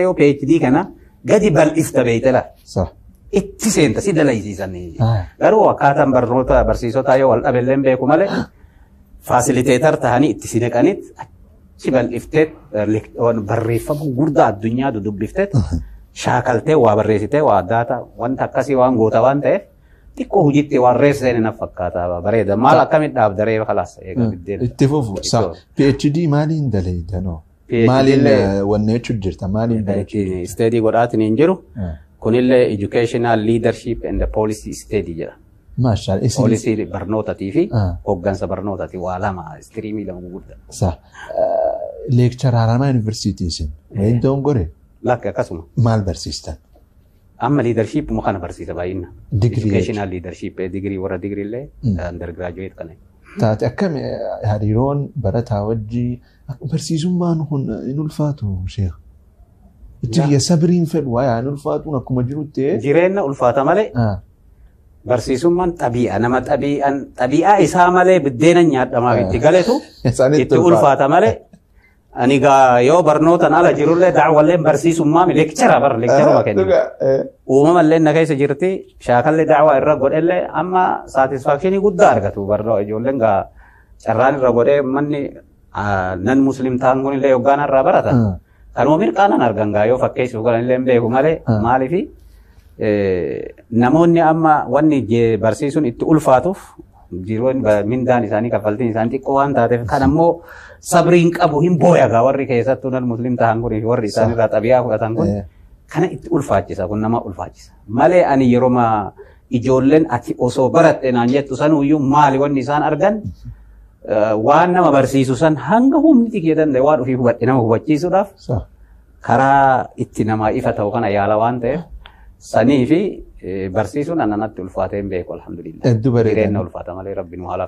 Yoo PhD kana gadi bal'ifta beeytela. Itti seenta si dalaysiisanii. Garuu akkaataan barnoota barsiisotaa yoo wal dhabeellee beeku malee faasiliteetar tahanii itti si naqanitti achi bal'iftee barreeffama guddaa addunyaa dudubbiftee shaakaltee waa barreessitee waa addaata wanta akkasii waan goota waan ta'eef xiqqoo hojiitti waan reesseen na fakkaata bareeda maal akkamitti dhaabdaree kalaas eega biddeen. Itti fufu PhD maaliin dalaydanoo? Maaliin wanne jechuun jirta maaliin dalaydanoo? Steedii godhaatiin hin jiru. Kunillee educational leadership and policy study jedha. Maashaallah. Policy barnootatii fi hoggansa barnootatii waa lama istiriimii lama gurguddaa. Lecture Haramayaa University isin wayin ta'uun gore? Lakki akkasuma. Maal barsiistan? Amma leadership mu kana barsiisa baay'ina. Educational leadership degree warra degree illee undergraduate kana. Taate akkami hariiroon barataa wajjii barsiisummaan kun hin ulfaatu sheekh? Itti sabriin fedhu waa yaa ulfaatuun akkuma jirutti jireenya ulfaata malee barsiisummaan xabi'a nama xabi'aa isaa malee biddeena nyaadhamaa itti galetu itti ulfaata malee ani gaa yoo barnootaan ala jirullee da'wallee barsiisummaa lekchara bar lekchara kennu uumamallee na keessa jirti shaakallee da'waa irra godhellee amma satisfaakshinii guddaa argatu barnoo ijoolleen gaa carraan irra godhee manni nan muslim ta'an kunillee hoggaan irraa barata. Kanuma mirqaanan argan gaa yoo fakkeessuuf galanillee beeku malee maaliifi namoonni amma wanni barsiisuun itti ulfaatuuf jiruun mindaan isaanii kaffaltiin isaanii xiqqoo waan taateef kan ammoo sabriin qabu hin booya gaa warri keessattuu nan muslim ta'an kun warri isaanirraa xabi'aa fudhatan kun kana itti ulfaachisa kun nama ulfaachisa malee ani yeroo ijoolleen ati osoo baratte naan jettu sanuyyuu maali wanni isaan argan waan nama barsiisu san hanga humni xiqqee danda'e waan ofii hubadhe nama hubachiisuudhaaf karaa itti namaa ifa ta'u kana yaala waan ta'eef sanii fi barsiisuun annanatti ulfaatee hin beeku alhamdulillah. Jireenya ulfaata malee rabbi nu haala.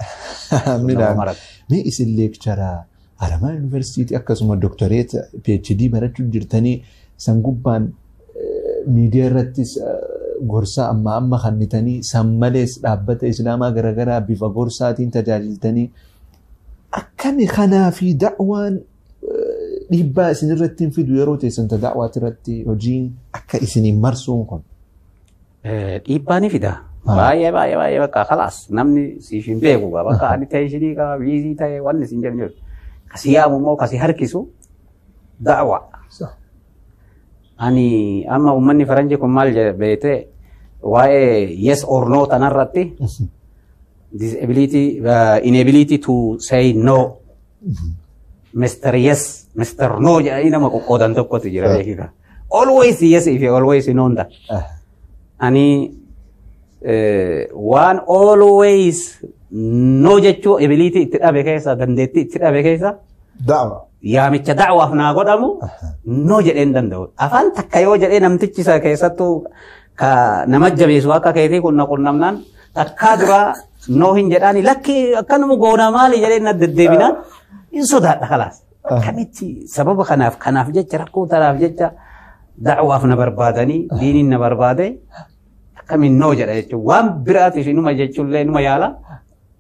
Mee isin leekcharaa Haramayaa Yuunivarsiitii akkasuma doktoreeta PhD barachuu jirtanii san gubbaan miidiyaa irrattis gorsa amma kannitanii san malees dhaabbata islaamaa garaagaraa bifa gorsaatiin tajaajiltanii akkami kanaa fi da'waan dhiibbaa isin irratti hin fidu yeroo teessan da'waati irratti hojiin akka isiniin marsuun kun. Dhiibbaa ni fida. Baay'ee bakka khalaas namni siif hin beeku bakka ani ta'e ishii qaba viizii ta'e wanni isin jedhu kasii yaamu immoo kasii harkisu da'wa. Ani amma uummanni faranjii kun maal beete waa'ee yes or no tanarratti inability to say no. Mr. Yes, Mr. No jedhanii nama qoqqoodan tokkotu jira beekika. Always yes if you always no da. Ani waan always no jechuu ability itti dhabe keessa dandeettii itti dhabe keessa da'wa. Yaamicha da'waaf naa godhamu no jedheen danda'u. Afaan takka yoo jedhee namtichi isa keessattuu ka nama jabeessu akka keetii kun qunnamnaan takkaa dura no hin jedhaani lakki akkanuma goona maali jedhee na deddeebinaan in sodaadha khalaas. Akkamitti sababa kanaaf jecha rakkoo tanaaf jecha da'waaf na barbaadanii diiniin na barbaade akkamiin noo jedha jechuun waan biraatiif numa jechuullee numa yaala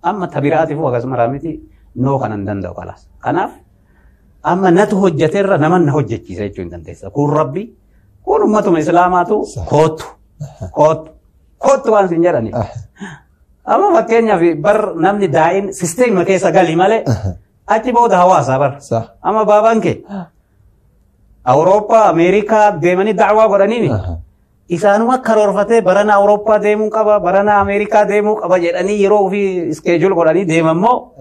amma ta biraatiif akkasuma raamiti noo kanan danda'u khalaas. Kanaaf amma natu hojjeteerra naman na hojjechiisa jechuu hin dandeessa. Kun rabbi kun ummatuma islaamaatu kootu waan sin jedhani. Amma fakkeenyaaf bar namni daa'in sisteemima keessa gali malee achi booda hawaasa bar. Amma baabaan kee Awurooppaa Ameerikaa deemanii da'waa godhaniini. Isaanuma karoorfatee barana Awurooppaa deemuu qaba barana Ameerikaa deemuu qaba jedhanii yeroo ofii iskeejul godhanii deemammoo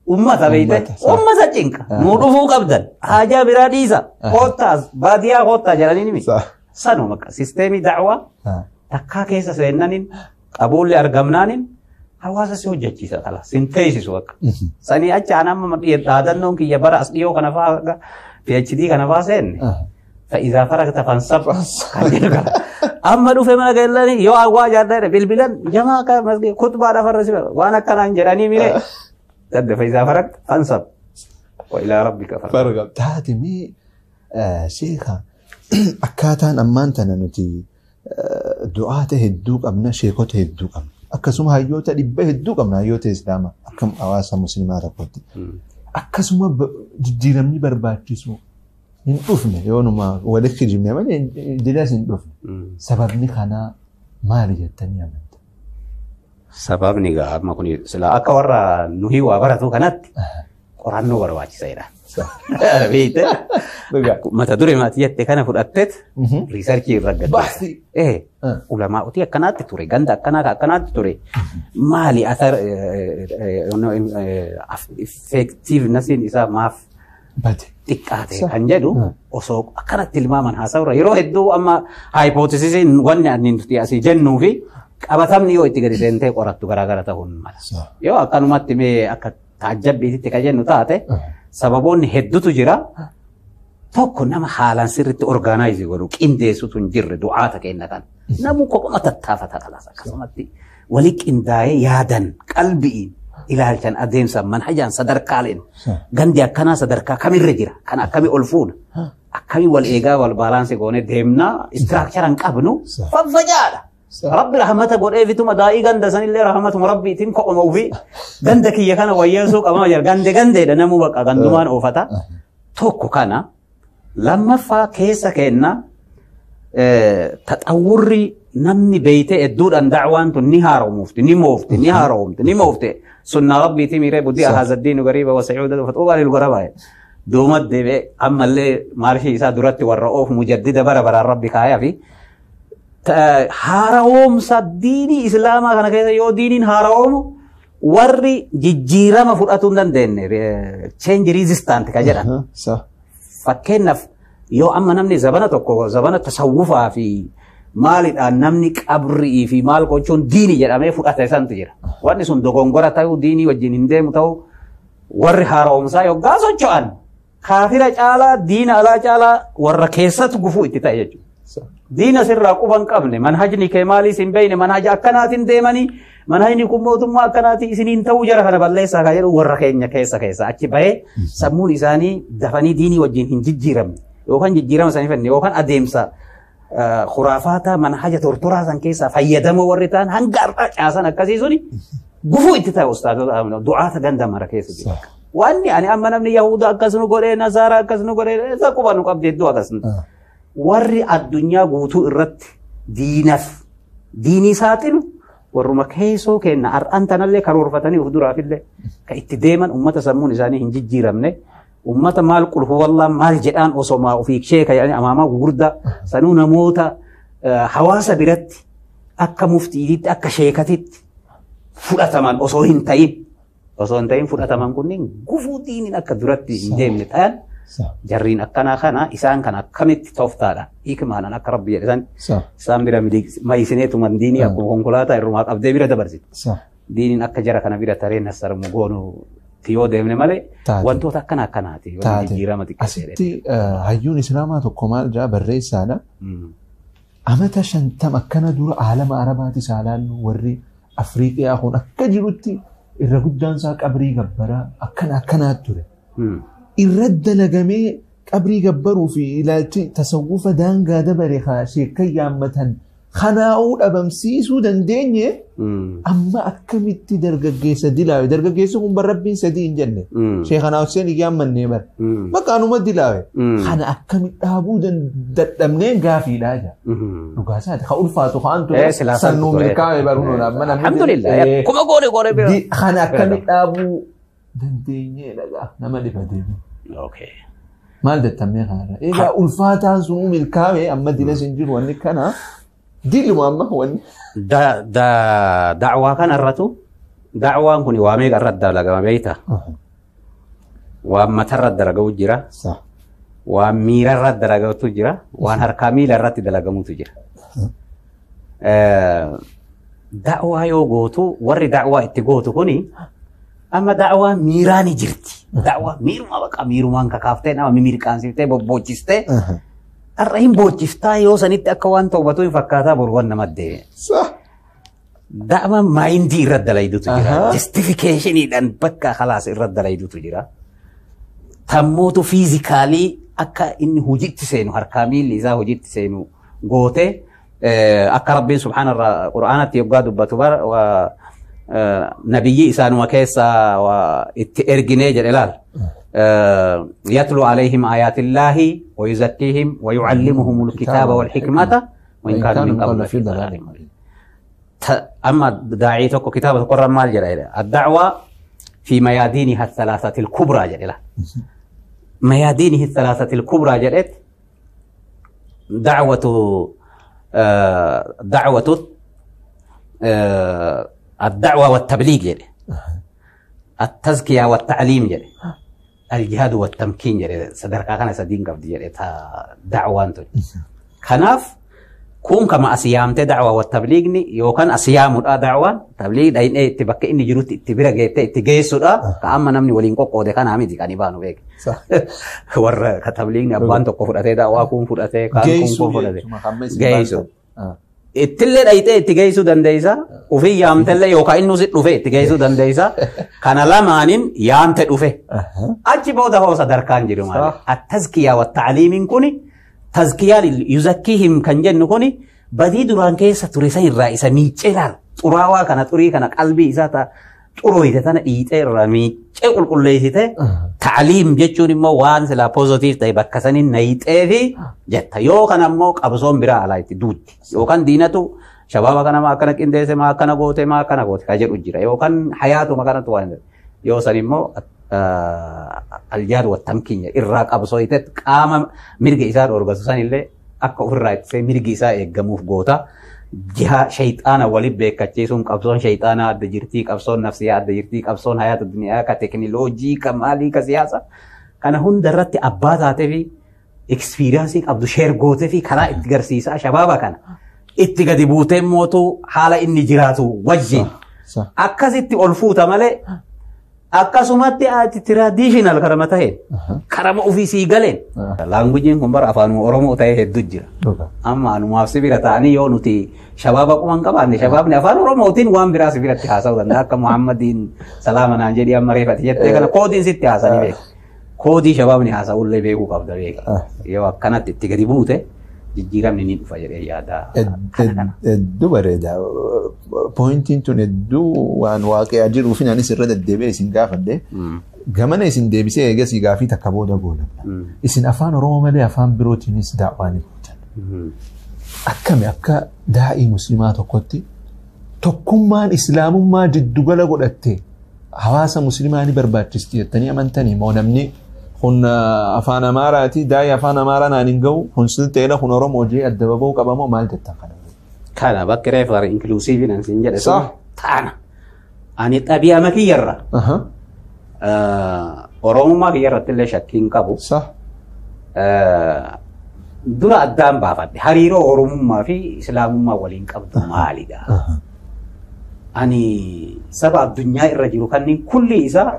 ummata beeyte ummata cinqa nuu dhufuu qabdan haajaa biraa dhiisa koottaas baadiyyaa koottaa jedhaniini. Sanuma sisteemii da'waa takkaa keessa seennaniin qabuulli argamnaanin hawaasa si hojjechiisa kala sin teessisu akka sanii achi anamma dhaadannoon kiyya bara as dhiyoo kana fa'aa PhD kana fa'aa seenne fa'iisaa faraqta fansab kan jedhu kana amma dhufe mana galanii yoo awwaa jaaddaa bilbilan jamaa akka masgee kutbaadha farra si waan akkanaan jedhanii mire dadda fa'iisaa faraqta fansab wa ilaa rabbika farqab taati mi sheekha akkaataan ammaan tana nuti du'aata hedduu qabna sheekota hedduu qabna. Akkasuma hayyoota dhibba hedduu qabna hayyoota islaamaa akkam hawaasa musliimaa tokkotti. Akkasuma jijjiiramni barbaachisu hin dhufne yoonuma walitti jimne malee didas hin dhufne. Sababni kanaa maali jettanii amantu? Sababni amma kun sila akka warra nuyi waa baratu kanatti qorannoo barbaachisaadha. Beekte mata duree maatii jettee kana fudhatteet riisarchii irra gaddeessa. Ulamaa'utii akkanaatti ture ganda akkanaatti ture maali athar effectivenessiin isaa maaf xiqqaate kan jedhu osoo akkanatti ilmaaman haasa'urra yeroo hedduu amma haayipootisiisiin wanni ani nuti asii jennuu fi qabatamni yoo itti gadi seentee qorattu garaagara ta'uun mala. Yoo akkanumatti mee akka taajjabbiititti kan jennu taate sababoonni hedduutu jira. Tokko nama haalaan sirriitti orgaanaayizii godhu qindeessutu hin jirre du'aata kenna kan. Namu kophaa tattaafata kalas akkasumatti walii qindaa'ee yaadan qalbiin ilaalchan adeemsa manhajaan sadarkaaleen gandi akkanaa sadarkaa kamirra jira kan akkamii ol fuuna akkamii wal eegaa wal baalaansi goonee deemnaa istiraakcharan qabnu faffajaadha. Rabbi rahmata godhee bituma daa'ii ganda sanillee rahmatuma rabbiitiin ko'uma ofii ganda kiyya kana wayyeessuu qabama jira gandeedha namuu baqa gandumaan oofata tokko kana lammaffaa keessa kenna taxawurri namni beeytee hedduudhaan da'waan tun ni haaromufti ni moofte sunna rabbiitii miiree budii ahazaddiinu gariiba wasacuudatu fatuubaa lilgorabaa duumat deebee ammallee maalishii isaa duratti warra oof mujaddida bara baraan rabbi kaayaa fi haarawoomsa diinii islaamaa kana keessa yoo diiniin haarawoomu warri jijjiirama fudhatuu hin dandeenye change resistant ka jedhan. Fakkeenyaaf yoo amma namni zabana tokko zabana tasawwufaa fi maalidhaan namni qabrii fi maal gochuun diinii jedhamee fudhate santu jira. Wanni sun dogongora ta'uu diinii wajjin hin deemu ta'uu warri haara'umsaa yoggaa socho'an kaafira caalaa diina alaa caalaa warra keessatti gufuu itti ta'e jechuudha. Diina sirraa quban qabne manhajni kee maaliis hin beeyne manhaja akkanaatiin deemanii manhajni kun mootummaa akkanaatii isiniin ta'uu jara kana balleessaa kan jedhu warra keenya keessa achi bahee sammuun isaanii dafanii diinii wajjin hin jijjiiramne yookaan jijjiirama isaanii fenne yookaan adeemsa khuraafaata manhaja tortoraa san keessaa fayyadamoo warri ta'an hanga har'aa caasan akkasii suni gufuu itti ta'e ustaatota du'aata ganda mara keessa jira. Wanni ani amma namni Yahuda akkas nu godhee Nasaara akkas nu godhee isa quba nu qabde hedduu akkasuma. Warri addunyaa guutuu irratti diinii saaxilu warruma keessoo kenna har'aan tanallee karoorfatanii of duraafillee kan itti deeman ummata sammuun isaanii hin jijjiiramne ummata maal qulfu wallaan maal jedhaan osomaa ofii sheeka jedhanii amaamaa gugurdaa sanuu namoota hawaasa biratti akka muftiititti akka sheekatitti fudhataman osoo hin ta'in fudhataman kunniin gufuu diiniin akka duratti hin deemne ta'an jarriin akkanaa kana isaan kan akkamitti tooftaadha hiikmaadhaan akka rabbi jedhan isaan bira maayisineetuman diinii akkuma konkolaataa irrumaa qabdee bira dabarsite diiniin akka jara kana bira taree nassarmu goonu yoo deemne malee wantoota akkanaati wanti jijjiirama xiqqeessedha. Asitti hayyuun islaamaa tokko maal jaa barreessaadha. Amata 50 akkana dura aalama arabaati saalaallu warri Afriiqiyaa kun akka jirutti irra guddaan isaa qabrii gabbaraa akkanaatti ture. Irra dalagamee qabrii gabbaruu fi ilaalchi tasawwufa daangaa dabare sheekkan yaammatan kanaa'uu dhabamsiisuu dandeenye amma akkamitti dargaggeessa dilaawe dargaggeessi kun barrabbiin sadii hin jenne sheekhanaa Hussein yaammannee bara maqaanuma dilaawe kana akkamitti dhaabuu dadhabnee gaafiidhaa jira dhugaasaati ka ulfaatu kaan ture sannuu milkaa'e baruudhaaf mana alhamdulillah kuma goone bira kana akkamitti dhaabuu dandeenye dhagaa nama dhifatee maal jettamee kana egaa ulfaataan sun milkaa'e amma dinas hin jiru wanni kana diluma amma wanni da'waa kana irratu da'waan kun waa meeqa irratti dalagama beeyta waan mata irratti dalagamu jira waan miira irratti dalagamu jira waan harkaa miila irratti dalagamutu jira da'waa yoo gootu warri da'waa itti gootu kuni amma da'waa miiraani jirti da'waa miiruma baqa miirumaan kakaaftee nama mimirqaansiftee bobbochistee har'a hin bochiftaa yoo sanitti akka waan ta'ubatu hin fakkaataa borwan nama deeme. Da'waa maayindii irra dalaydutu jira justifikeeshiniidhaan bakka khalaas irra dalaydutu jira tammootu fiizikaalii akka inni hojiitti seenu harkaa miilli isaa hojiitti seenu goote akka rabbiin subhaanarraa qura'aanatti yoggaa dubbatu نبي إسان وكيسا اتئرقني جلال يتلو عليهم آيات الله ويزكيهم ويعلمهم الكتاب والحكمة وإن كانوا من قبل في ضلال مبين. أما داعيتك كتابة القرآن مال جلال الدعوة في ميادينها الثلاثة الكبرى جلال ميادينه الثلاثة الكبرى جلال الدعوة والتبليغ جلال التزكية والتعليم جلال الجهاد والتمكين جلال صدرك كان سدين قبل جلال دعوان خناف كون كما أسيامت دعوة والتبليغني يوكان أسيام دعوة تبليغ داين تبكي إني جروت تبرع جت تجيسو كأما نمني ولين كوكو ده كان عميدي كان يبانو بيك ور كتبليغني أبان تكفر أتى دعوة كون فر أتى كان كون فر أتى جيسو التلة دايته تجيسو دنديسا وفي يام تلة يوكا إنه زت وفي تجيسو دنديسا كان لا مانين يام تلوفي أجي بوده هو صدر كان جرو مال التزكية والتعليم كوني تزكية يزكيهم كان جن كوني بدي دوران كيسة تريسين الرئيس ميتشلال تراوا كان تري كان قلبي إذا تروي تانا إيتر ميتشل كل ليسته تعليم جتوني ما وان سلا positive تاي بكسانين نيته جت يو كان موك أبصم برا على تدود يو كان ديناتو شباب كان ما كان كندسة ما كان قوته ما كان قوته كاجر أجرا يو كان حياته ما كان توان يو سنيمو الجهاد والتمكين إراك أبصويتت قام مرجع إسار أورغاسوسان اللي أكو الرايت في مرجع إسار إجموف قوتا جها شيطان ولي بكتشيسون أبصون شيطان أدجرتي أبصون نفسية أدجرتي أبصون حياة الدنيا كتكنولوجي كمالي كسياسة كان هون درت أبادات في إكسبيرينسي أبدو شير قوته في كنا إتجرسيسا شبابا كان إتجدي بوتين موتو حالة إني جراتو وجه أكاسيتي ألفوتا ماله akkasumatti ati traditional karama tahe karama ofisi galen language kun bar afanu oromo tahe heddu jira amma anu maafsi bira taani yo nuti shababa kuman qabane shababni afanu oromo tin wan bira sibira ti hasaw dan akka muhammadin salama nan jedi amma refati jette kana kodin sitti hasani be kodi shababni hasaw le be ku qabda be yo akkanatti tigadi bute jijjiiramni ni dhufa jedhee yaada. Hedduu bareeda. Pointiin tun hedduu waan waaqaa jiru fi naanis irra deddeebi'ee isin gaafadhe. Gamana isin deebisee eegasii gaafii takka booda goolabna. Isin afaan Oromoo malee afaan birootiinis daawwaa ni gootan. Akkami akka daa'ii musliimaa tokkotti tokkummaan islaamummaa jiddugala godhattee hawaasa musliimaa ni barbaachisti jettanii amantanii moo namni kun afaan Amaaraati daa'ii afaan Amaaraa naan hin ga'u kun silteedha kun Oromoo jee adda baba'uu qabamoo maal jettan kana? Kana bakka reefar inclusive nan sin jedhe sun taana. Ani xabi'a makiyyarra. Oromummaa kiyyarratti illee shakkiin qabu. Dura addaan baafadhe hariiroo Oromummaa fi Islaamummaa waliin qabdu maalidha? Ani saba addunyaa irra jiru kanneen kulli isaa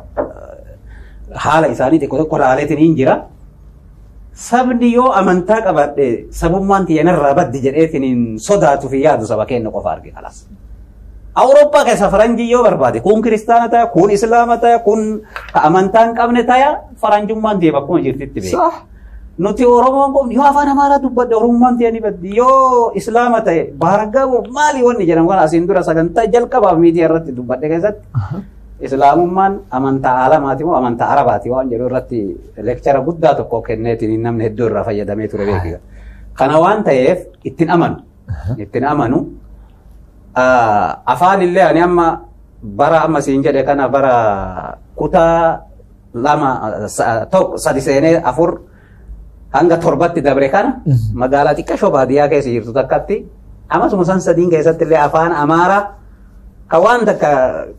haala isaanii xiqqoo tokko raaleetiin hin jira. Sabni yoo amantaa qabadhe sabummaan tiyyanarraa baddi jedheetiin sodaatu fi yaadu saba keenya qofa arge kalas. Awurooppaa keessa faranjii yoo barbaade kun kiristaana ta'a kun islaama ta'a kun amantaa hin qabne ta'a faranjummaan deema akkuma jirtitti beeku. Nuti Oromoon kun yoo afaan Amaaraa dubbadde Oromummaan tiyanii baddi yoo islaama ta'e baargamoo maali wanni jedhamu kana asiin dura sagantaa jalqabaaf miidiyaa irratti dubbadde keessatti. Islaamummaan amantaa alamaati moo amantaa arabaati waan jedhu irratti leekchara guddaa tokko kenneetiin namni hedduu irraa fayyadamee ture beekiga. Kana waan ta'eef ittiin amanu afaan illee ani amma bara amma siin jedhe kana bara kutaa lama sadi seenee afur hanga torbatti dabre kana magaalaa xiqqashoo baadiyyaa keessa jirtu takkatti amasuma san sadiin keessatti illee afaan Amaaraa kawan takka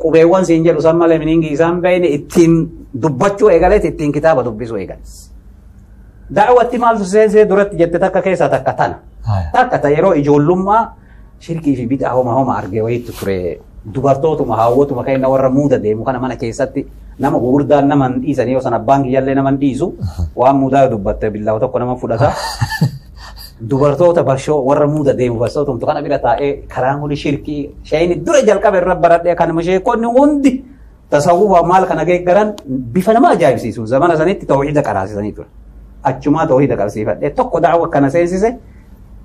qubeewwan siin jedhu san malee miniingi isaan beeyne ittiin dubbachuu eegaleet ittiin kitaaba dubbisuu eegales. Daawwatti maaltu seensee duratti jette takka keessaa takka tana. Takka ta yeroo ijoollummaa shirkii fi bid'aa homa argee wayiitu ture dubartootuma hawwatuma kenna warra muuda deemu kana mana keessatti nama gurguddaan nama hin dhiisan yoo san abbaan kiyyallee nama hin dhiisu waan muudaa dubbatte billaa tokko nama fudhata. Dubartoota barshoo warra muuda deemu barsoota kana bira taa'ee karaan kun shirkii shayini dura jalqabe irra baradhee kan masheekonni hundi tasawwufa maal kana geeggaran bifa nama ajaa'ibsiisu zamana sanitti tawhiida qaraasisanii ture. Achumaa tawhiida qabsiifadhee tokko da'awa kana seensise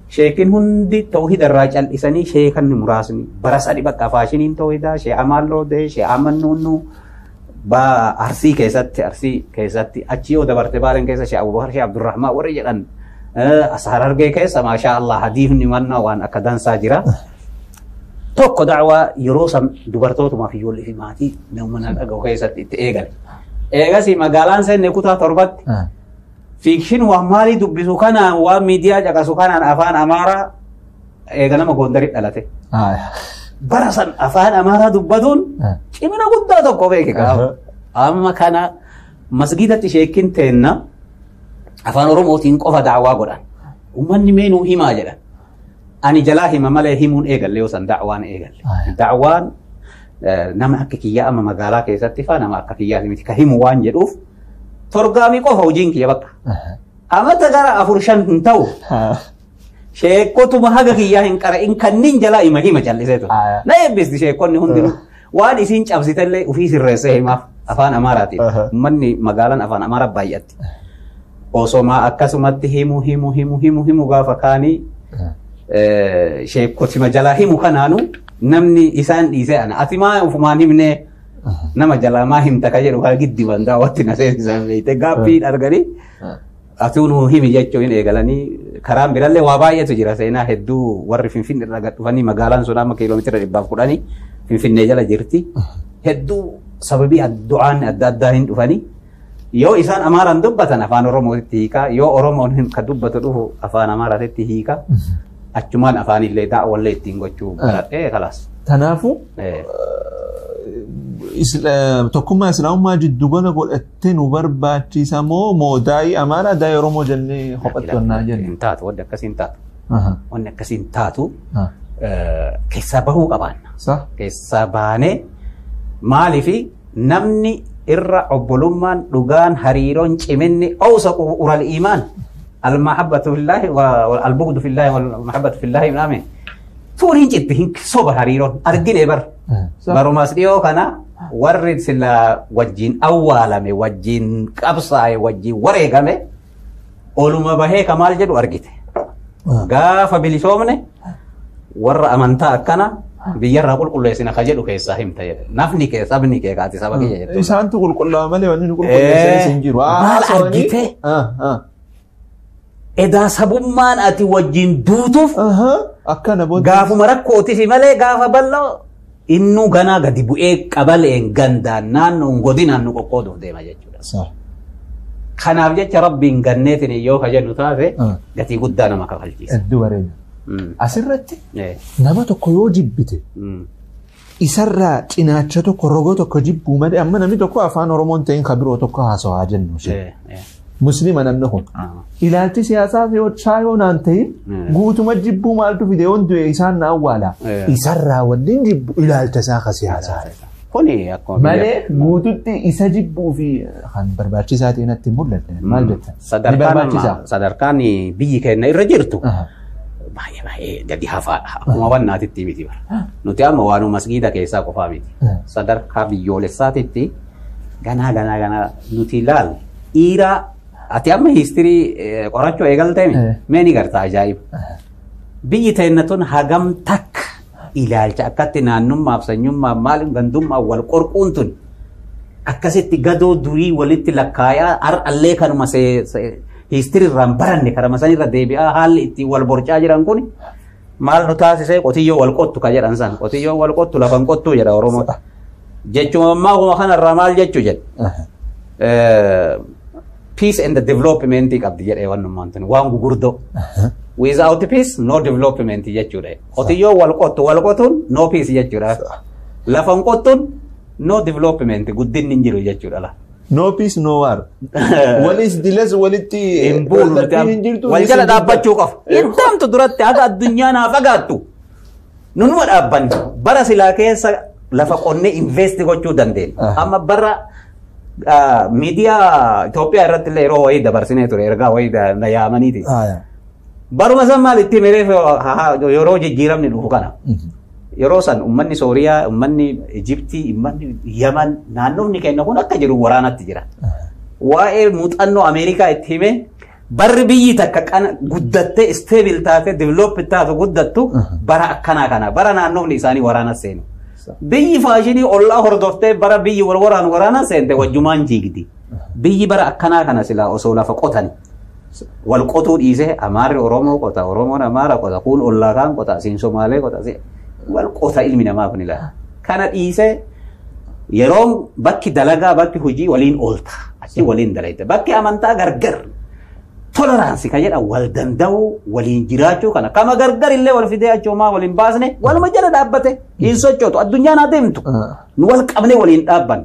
sheekin hundi tawhida irraa cal'isanii sheekanni muraasni bara sadi bakka faashiniin tawhida shee amalloo de shee amannuunu ba arsii keessatti achi yoo dabarte baalen keessa shee Abubakar shee Abdurrahmaan warri jedhan ashaar argee keessa maasha Allah hadiifni manna waan akka dansaa jira tokko da'waa yeroo san dubartootuma fi ijoollee fi maatii namana dhaga'u keessatti itti eegan eegasi magaalaan seenne kutaa torbatti fiikshin waan maalii dubbisu kana waan miidiyaa caqasu kanaan afaan Amaaraa eeganama Gondarii dhalate bara san afaan Amaaraa dubbatuun cimina guddaa tokko beeke qaba amma kana masgidatti sheekin teenna afaan Oromootiin qofa da'waa godhan ummanni meenuu himaa jedhan ani jalaa hima malee himuun eegalle yoo san da'waan eegalle da'waan nama akka kiyyaa amma magaalaa keessatti fa nama akka kiyyaati miti ka himu waan jedhuuf torgaamii qofa hojiin kiyya bakka amata gara 4-5 hin ta'u sheekotuma haga kiyyaa hin qara'in kanniin jalaa hima calliseetu na eebbisti sheekonni hundinuu waan isiin cabsitellee ufii sirreessee himaaf afaan Amaaraatiin ummanni magaalaan afaan Amaaraa baay'atti osoma akkasumatti himu gaafa kaanii sheekotima jalaa himu kanaanu namni isaan dhiisee ana ati maa ufumaan himne nama jalaa maa himta ka jedhu haa giddi bandaa watti na seensisan beeyte gaaffii arganii atuunu himi jechuun eegalanii karaan birallee waa baay'eetu jira seenaa hedduu warri Finfinnee irraa gad dhufanii magaalaan sun amma kiiloomeetira 110 Finfinnee jala jirti hedduu sababii du'aan adda addaa hin dhufanii yoo isaan Amaaraan dubbatan afaan Oromootti hiika yoo Oromoon ka dubbatu dhufu afaan Amaaraatti hiika achumaan afaan illee daawwallee ittiin gochuu baradhee kalaas. Tanaafu tokkummaa Islaamummaa jiddu gala godhattee nu barbaachisa moo daa'ii Amaaraa daa'ii Oromoo jennee hophattonnaa jenne. Hin taatu wanni akkasiin taatu. Wanni akkasiin taatu keessaa bahuu qabaanna. Keessaa baanee maaliifi namni irra obbolummaan dhugaan hariiroon ciminni awsaqu ural iimaan. المحبة في الله والبغض في الله والمحبة في الله نعم تورين جدهم صوب هريرون أرجل إبر بروماس ديو كنا ورد سلا وجين أولا مي وجين كابسا وجين وريقا مي أولما بهي كمال جدو أرجته غافا بلسومني ور أمانتا كنا بيار رقول كل يسنا خجلو كيسا هم تيجي نفني كيسا بني كي كاتي سباقي جدو إنسان تقول كل مالي وني نقول كل يسنا سنجيرو أرجته Edaa sabummaan ati wajjin duutuuf gaafuma rakkooti fi malee gaafa bal'oo innuu ganaa gadi bu'ee qabaleen gandaan naannoon godinaan nu qoqqooduuf deema jechuudha. Kanaaf jecha rabbiin ganneetiin yoo kajennu taate gatii guddaa nama kafalchiisa. Hedduu bareeda. Asirratti nama tokko yoo jibbite isarraa cinaacha tokko roga tokko jibbuu malee amma namni tokko afaan Oromoon ta'in kan biroo tokko haasawaa jennu. Muslima namni kun ilaalchi siyaasaa fi chaayoo naan ta'in guutuma jibbuu maaltu fideewoon du'e isaan na awwaala isarraa waliin jibbu ilaalcha isaa ka siyaasaa kuni akkuma malee guututti isa jibbuu fi kan barbaachisaa ta'e natti mul'ata maal jettan sadarkaan biyyi keenya irra jirtu baay'ee gadi hafaadha akkuma wannaatitti miti bara nuti amma waanuma masgiida keessaa qofaa miti sadarkaa biyyoolessaatitti ganaa nuti ilaal dhiiraa ati amma histirii qorachuu eegaltee meeni gartaa ajaa'iba biyyi teennatun hagam takka ilaalcha akkatti naannummaaf sanyummaaf maaliif gandummaa wal qorquun tun akkasitti gadoo durii walitti lakkaayaa har'allee kanuma histirii irraan baranne karama sanirra deebi'aa haalli itti wal borcaa jiran kun maal nu taasisee qotiyyoo wal qottu ka jedhan san qotiyyoo wal qottu lafan qottuu jedha Oromoota jechuun ammaa kuma kanarraa maal jechuu jedha peace and development qabdi jedhee wannummaan tuni waan gugurdoo without peace no development jechuudha qotiyyoo wal qottuun no peace jechuudha lafan qottuun no development guddinni hin jiru jechuudha no peace no war walis diles walitti wal jala dhaabbachuu qabu intamtu duratti haga addunyaa naa fagaattu nunuma dhaabbanne bara silaa keessa lafa qonnee invest gochuu dandeenya amma bara media Itoophiyaa irratti illee yeroo wayii dabarsinee ture ergaa wayii na yaamaniiti. Baruma san maalitti mereef yeroo jijjiiramni dhufu kana. Yeroo san ummanni Sooriyaa, ummanni Ijiptii, ummanni Yaman naannoonni keenya kun akka jiru waraanatti jira. Waa'ee muuxannoo Ameerikaa itti hime barri biyyi takka kana guddattee stable taate develop taate guddattu bara akkana kana bara naannoon isaanii waraana seenu biyyi faashinii ollaa hordoftee bara biyyi waraana seente wajjumaan jiigdi biyyi bara akkana kana silaa osoo lafa qotani wal qotuu dhiise amaarri oromoo qota oromoon amaara qota kun ollaa kaan qota siin somaalee qota wal qota ilmi namaa kun ilaa kana dhiise yeroo bakki dalagaa bakki hojii waliin oolta achi waliin dalayte bakki amantaa gargar toleransi ka jedha wal danda'u waliin jiraachuu kana kama gargar illee wal fidee achoomaa waliin baasne waluma jala dhaabbate hin sochootu addunyaan haa deemtu nu wal qabne waliin dhaabban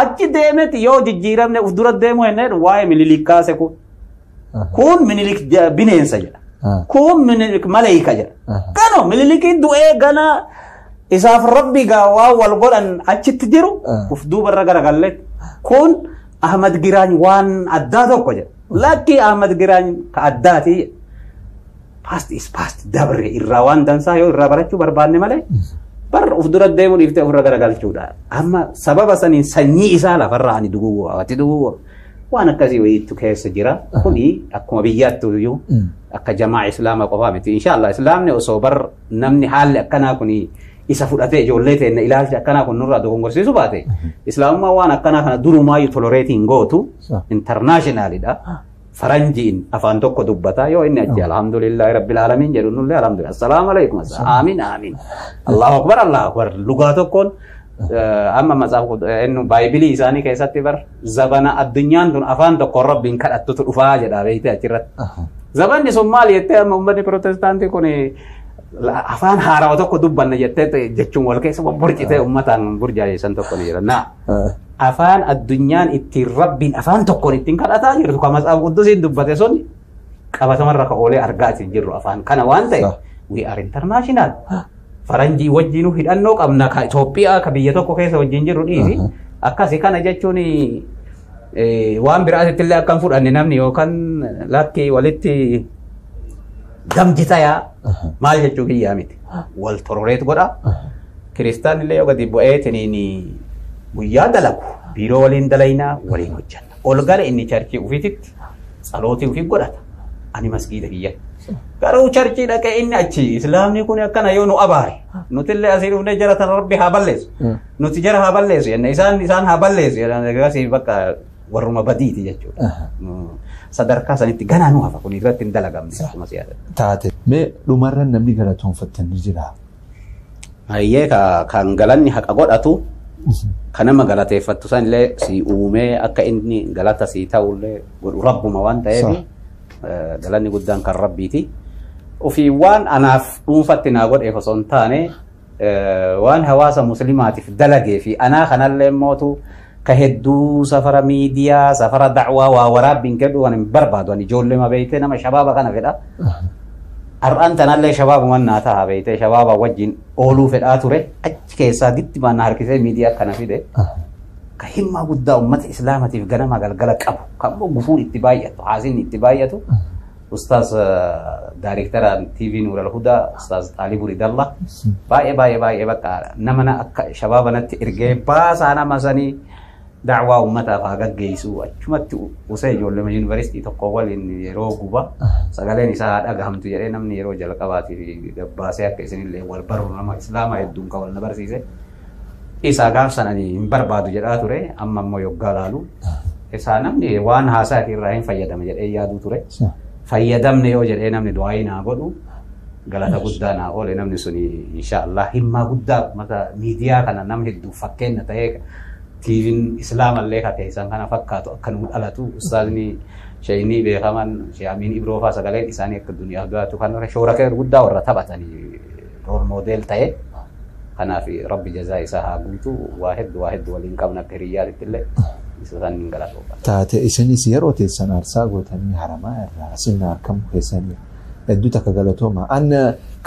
achi deemeti yoo jijjiiramne uf dura deemu hennee waa'ee Minilik kaase kun Minilik bineensa jedha kun Minilik maleeyika jedha kano Minilikiin du'ee gana isaaf rabbi gaawaa wal godhan achitti jiru uf duubarra garagalleet kun Ahmad Giraany waan addaa tokko jedha Lucky Ahmad Giraany ka addaati past is past dabre irraa waan dansaa yoo irraa barachuu barbaanne malee bar uf dura deemuun iftee ofirra garagalchuudha amma sababa saniin sanyii isaa lafarraa ani duguu ati duguu waan akkasii wayiitu keessa jira kuni akkuma biyyaatti iyyuu akka jamaa islaamaa qofaa miti inshallah islaamni osoo bar namni haalli akkanaa kuni isa fudhatee ijoollee teenne ilaalchi akkanaa kun nurraa dogongorsiisu baate islaamummaa waan akkanaa kana durumaayyuu tolereetiin gootu internationalidha faranjiin afaan tokko dubbata yoo inni achi alhamdulillahi rabbil alamin jedhu nullee alhamdulillah assalaamu alaykum aamin aamin allahu akbar lugaa tokkoon amma matsaaf ennu baayibilii isaanii keessatti bar zabana addunyaan tun afaan tokko rabbiin kadhattutu dhufaa jedha beeyte achirratti zabanni sun maal jettee amma ummanni protestaantii kun afaan haarawaa tokko dubbanna jettee jechuun wal keessa burcitee ummataan burjaayeessan tokko ni jira afaan addunyaan ittiin rabbiin afaan tokkoon ittiin kadhataa jirtu ka matsaaf quddusiin dubbate sun qabatamarra ka oolee argaa isin jirru afaan kana waan ta'e we are international faranjii wajjinu hidhannoo qabna ka Itoophiyaa ka biyya tokko keessa wajjin jirru dhiisi akkasi kana jechuun waan biraatitti illee akkan fudhanne namni yookaan lakki walitti gamjitaya maal jechuu kiyyaa miti wal tororeet godha kiristaan illee yoo gadi bu'eetiniin guyyaa dalagu biiroo waliin dalaynaa waliin hojjanna ol gala inni charchii ufiititti salootii ufii godhata ani masgiida kiyya garuu charchii dhaqee inni achi islaamni kun akkana yoo nu abaare nuti illee asii dhufnee jara tan rabbi haa balleessu nuti jara haa balleessu yenna isaan haa balleessu yenna bakka warruma badiiti jechuudha sadarkaa sanitti ganaa nu hafa kun irratti hin dalagamne akkuma siyaasa taate mee dhumarran namni galatoonfattan ni jira ayyee kan galanni haqa godhatu kanama galateeffattu san illee si uumee akka inni galata si ta'ullee godhu rabbuma waan ta'eef galanni guddaan kan rabbiiti ofii waan anaaf dhuunfatti naa godheef osoo hin taane waan hawaasa muslimaatiif dalagee fi anaa kanallee mootu ka hedduu safara miidiyaa safara da'waa waa waraabbiin kedhu waan hin barbaadu ani ijoollee ma beeytee nama shabaaba kana fedha ar'aan tanallee shabaaba mannaa ta'a beeytee shabaaba wajjin ooluu fedhaa ture achi keessaa gitti maanna harkisee miidiyaa kana fide ka himmaa guddaa ummata islaamatiif ganama galgala qabu kan gufuun itti baay'atu haasiin itti baay'atu ustaaz daarektaraan TV Nuur al-Hudaa ustaaz Xaalibuu Ridallah baay'ee bakka nama akka shabaaba natti ergee baasaa nama sanii da'waa ummataaf haa gaggeessu achumatti usee ijoollee yuunivarsiitii tokko waliin yeroo guba sagaleen isaa dhagahamtu jedhee namni yeroo jalqabaatiif gabbaasee akka isinillee wal baru nama islaamaa hedduun ka wal na barsiise isaa gaafsananii hin barbaadu jedhaa ture amma immoo yoggaa laalu isaa namni waan haasaati irraa hin fayyadama jedhee yaaduu ture fayyadamne yoo jedhee namni du'aayii naa godhu galata guddaa naa oole namni suni inshaallah himmaa guddaa mata miidiyaa kana nam hedduu fakkeenya ta'ee TV'n islaamallee ka teessan kana fakkaatu akka nu dhalatu ustaazni sheeynii beekaman Sheekh Amiin Ibroofaa sagaleen isaanii akka duniyaa gaatu kan shoora kee guddaa warra taphatanii rool moodeel ta'e kanaaf rabbi jazaa isaa haa guutu waa hedduu waliin qabna akka hiriyaatitti illee isaan hin galatu taate isinis yeroo teessan aarsaa gootanii haramaa irraa sinna akkam keessanii hedduu takka galatooma an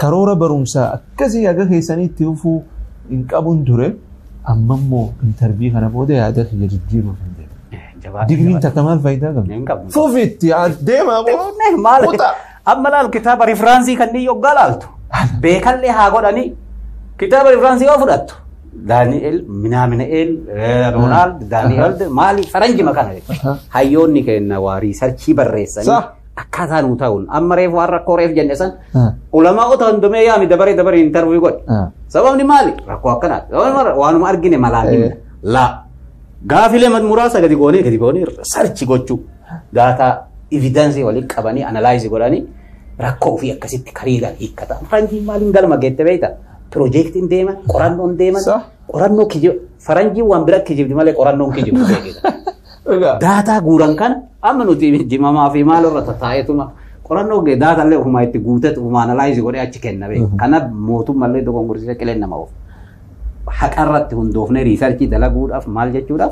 karoora barumsaa akkasii aga keessaniitti hufuu hin qabun ture amma immoo intervii kana booda yaada kiyya jijjiiruu hin deemu digriin takka maal faayidaa qabdi fufitti deemaa moo amma laal kitaaba rifraansii kanneen yoggaa laaltu beekallee haa godhanii kitaaba rifraansii yoo fudhattu دانيال منامنئيل رونالد دانيال مالي فرنجي مكانه هايوني كأنه واري سرشي بريسان صح أكثر نوتاون أما ريف وارا كوريف جنسان علماء أوتان دمي يامي دبري انترفيو قول سبب مالي ركوا كنا وانو أرجيني ملاجين لا غافلة مد مراسة كدي قوني سرشي قوتشو داتا إيفيدنسي ولي كاباني أنالايزي قولاني ركوا في أكسيت كاريغا إيكتا فرنجي مالين قال ما جت بيتا بروجكتين ديما قرانون ديما قرانو كيجو فرنجي وامبرا كيجو ديما لك قرانون كيجو داتا غوران كان أما نوتي جيما ما في مالو رتاتايتوما قرانو داتا اللي هما يتغوتت وما أنالايزي قولي أتشكين نبي كانا موتو مالي دو كونغورسي كلين نماوف حق أرد هندوفني ريسيرشي دلا غور أف مال جتشورف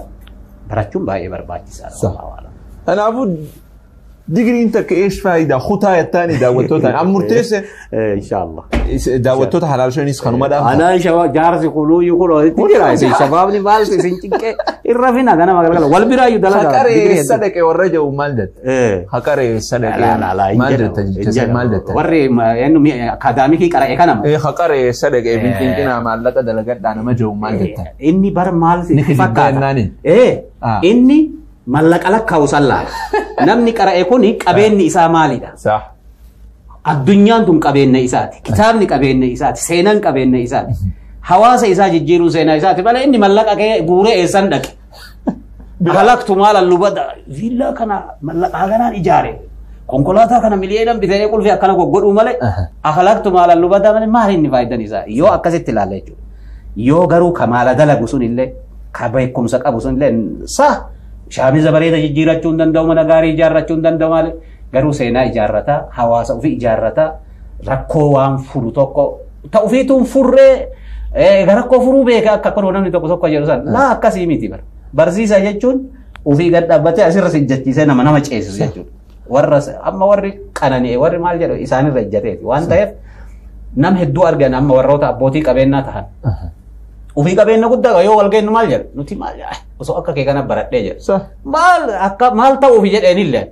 براتشون باي برباچي سارا أنا أبو ديجري أنت كإيش فايدة خطايا الثاني دعوتوتها أم مرتسى إن شاء الله دعوتوتها حلال شو يسخنوا ما دام أنا شباب جارس يقولوا تجرا شباب نبال سينتك الرفينا أنا ما قال والبرا يدلا هكاري صدق والرجع ومالدت هكاري صدق مالدت مالدت وري إنه أكاديمي كي كره إكانم هكاري صدق بنتين كنا مالك دلقت دانا ما جو مالدت إني بار مال نفكر إني مالك على كوسالله نمني كره إكوني كابيني إسا مالي ده صح الدنيا تم كابيني إساتي كتابني كابيني إساتي سينان كابيني إساتي حواس إساتي جيرو سينا إساتي بلا إني مالك أكيد بورة إنسان دك مالك تمال اللبادة فيلا كنا مالك أغنى إيجاري كونكولاتا كنا مليانم بيتني يقول في أكنا كوغور أمالي أخلاق تمال اللبادة من ما هي نفايدة نزا يو أكاسيت تلالي يو غرو كمال دلق بسون الله كبايكم سك أبسون الله صح شامي زبريدة جيراتون دندو من غاري جاراتون دندو مال غرو سينا إجارتا حواس وفي إجارتا ركو وان فرو توكو توفيتون فرّي غرقو فرو بيكا أكاكون ونمني توكو سوكو جيروسان لا أكاسي ميتي بر برزيسا جيجون وفي قد أبتي أسير سجتي سينا منama ceesu jechuudha warra amma warri qananii warri maal jedhu isaan irra ejjateeti waan ta'eef nam hedduu argan amma warroota abbootii qabeenyaa tahan ufii qabeenya guddaa yoo wal geenyu maal jedhu nuti maal osoo akka kee kana baradhee jedhu maal ta'uuf jedheenillee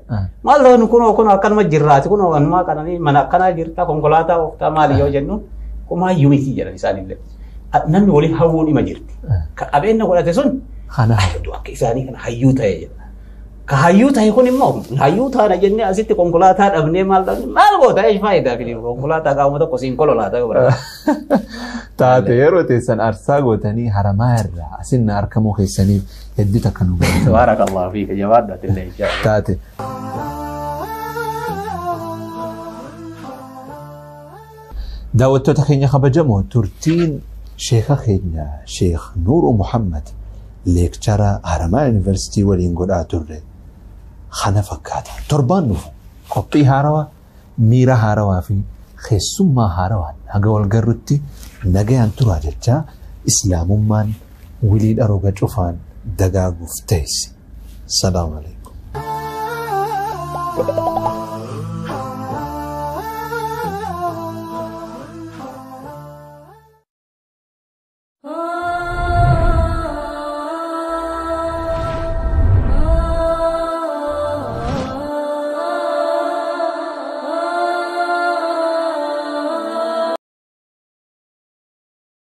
maal ta'u kun akkanuma jirraati kun waanuma kananii mana akkanaa jirta konkolaataa ooftaa maali yoo jennuun kumaayyuu miti jedhan isaanillee namni waliin hawwuun ima jirti ka qabeenya godhate sun akka isaanii kana hayyuu ta'e jedha ka hayyuu ta'e kun immoo hayyuu taana jennee asitti konkolaataa dhabnee maal goota faayidaa fi konkolaataa qaama tokko siin kololaataa yoo barbaada. Taate yeroo teessan aarsaa gootanii haramaa irraa asinna harkamuu keessaniif hedduu takka nu gaafatan. Tabaarakallahu fiika jawaadhaati illee ijaa. Taate. daawwattoota keenya kabajamoo turtiin sheeka keenya sheekh Nuuru Muhammad leekchara Haramaa Yuunivarsiitii waliin godhaa turre kana fakkaata. Torbaan dhufu qophii haarawaa miira haarawaa fi keessummaa haarawaan haga walgarrutti nagayaan turaa jechaa islaamummaan wilii dharooga cufaan dagaaguuf teessi. Salaamu alaikum.